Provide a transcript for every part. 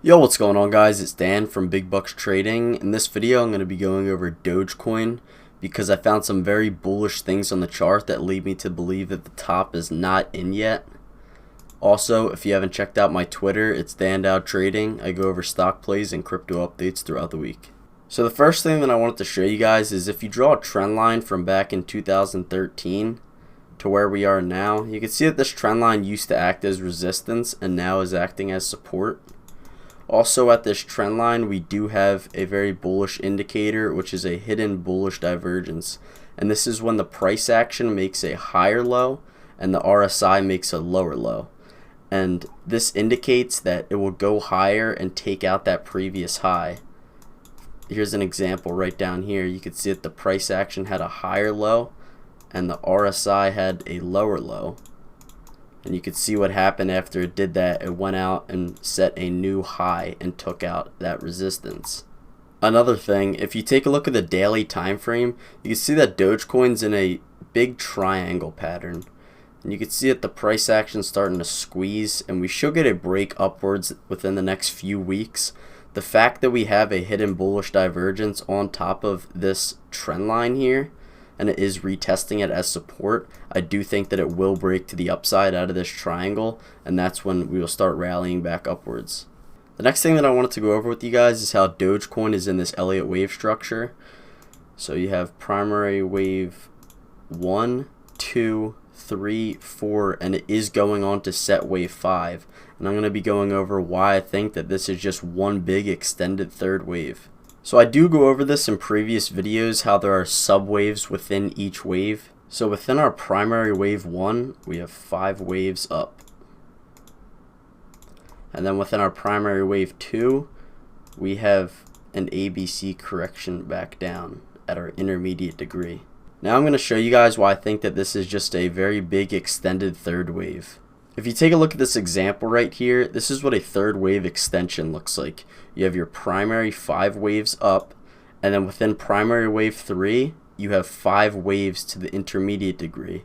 Yo, what's going on, guys? It's Dan from Big Bucks Trading. In this video, I'm going to be going over Dogecoin because I found some very bullish things on the chart that lead me to believe that the top is not in yet. Also, if you haven't checked out my Twitter, it's Dan Trading. I go over stock plays and crypto updates throughout the week. So the first thing that I wanted to show you guys is if you draw a trend line from back in 2013 to where we are now, you can see that this trend line used to act as resistance and now is acting as support. Also at this trend line, we do have a very bullish indicator, which is a hidden bullish divergence. And this is when the price action makes a higher low and the RSI makes a lower low. And this indicates that it will go higher and take out that previous high. Here's an example right down here. You can see that the price action had a higher low and the RSI had a lower low. And you could see what happened after it did that. It went out and set a new high and took out that resistance. Another thing, if you take a look at the daily time frame, you can see that Dogecoin's in a big triangle pattern. And you can see that the price action starting to squeeze, and we should get a break upwards within the next few weeks. The fact that we have a hidden bullish divergence on top of this trend line here, and it is retesting it as support, I do think that it will break to the upside out of this triangle, and that's when we will start rallying back upwards. The next thing that I wanted to go over with you guys is how Dogecoin is in this Elliott wave structure. So you have primary wave 1, 2, 3, 4, and it is going on to set wave 5. And I'm going to be going over why I think that this is just one big extended third wave. So I do go over this in previous videos, how there are subwaves within each wave. So within our primary wave 1, we have 5 waves up. And then within our primary wave 2, we have an ABC correction back down at our intermediate degree. Now I'm going to show you guys why I think that this is just a very big extended third wave. If you take a look at this example right here, this is what a third wave extension looks like. You have your primary 5 waves up, and then within primary wave 3, you have 5 waves to the intermediate degree.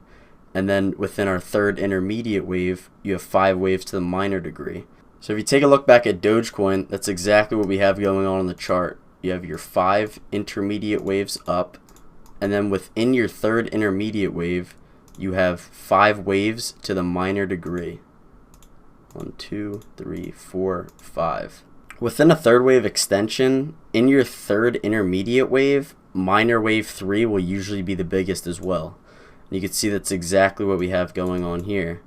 And then within our third intermediate wave, you have 5 waves to the minor degree. So if you take a look back at Dogecoin, that's exactly what we have going on the chart. You have your 5 intermediate waves up, and then within your third intermediate wave, you have 5 waves to the minor degree. 1, 2, 3, 4, 5. Within a third wave extension, in your third intermediate wave, minor wave 3 will usually be the biggest as well. And you can see that's exactly what we have going on here.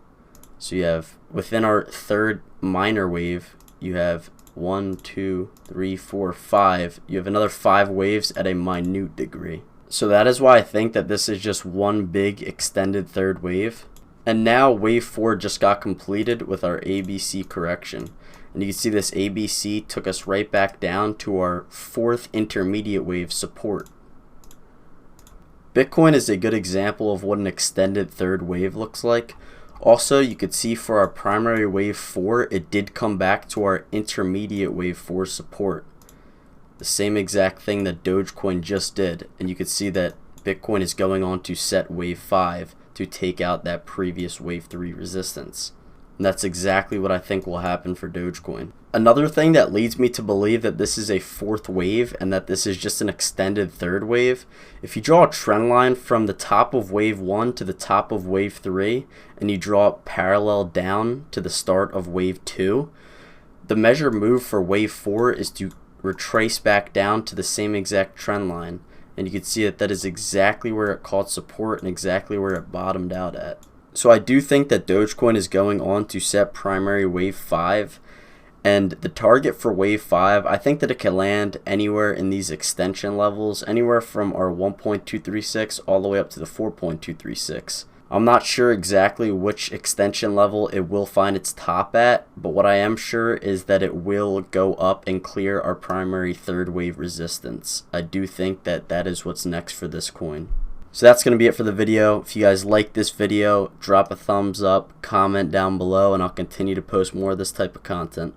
So you have, within our third minor wave, you have 1, 2, 3, 4, 5. You have another 5 waves at a minute degree. So that is why I think that this is just one big extended third wave. And now wave 4 just got completed with our ABC correction. And you can see this ABC took us right back down to our 4th intermediate wave support. Bitcoin is a good example of what an extended third wave looks like. Also, you could see for our primary wave 4, it did come back to our intermediate wave 4 support. The same exact thing that Dogecoin just did, and you can see that Bitcoin is going on to set wave 5 to take out that previous wave 3 resistance. And that's exactly what I think will happen for Dogecoin. Another thing that leads me to believe that this is a 4th wave and that this is just an extended third wave, if you draw a trend line from the top of wave 1 to the top of wave 3 and you draw it parallel down to the start of wave 2, the measure move for wave 4 is to retrace back down to the same exact trend line, and you can see that that is exactly where it caught support and exactly where it bottomed out at. So I do think that Dogecoin is going on to set primary wave 5, and the target for wave 5, I think that it can land anywhere in these extension levels, anywhere from our 1.236 all the way up to the 4.236. I'm not sure exactly which extension level it will find its top at, but what I am sure is that it will go up and clear our primary third wave resistance. I do think that that is what's next for this coin. So that's going to be it for the video. If you guys like this video, drop a thumbs up, comment down below, and I'll continue to post more of this type of content.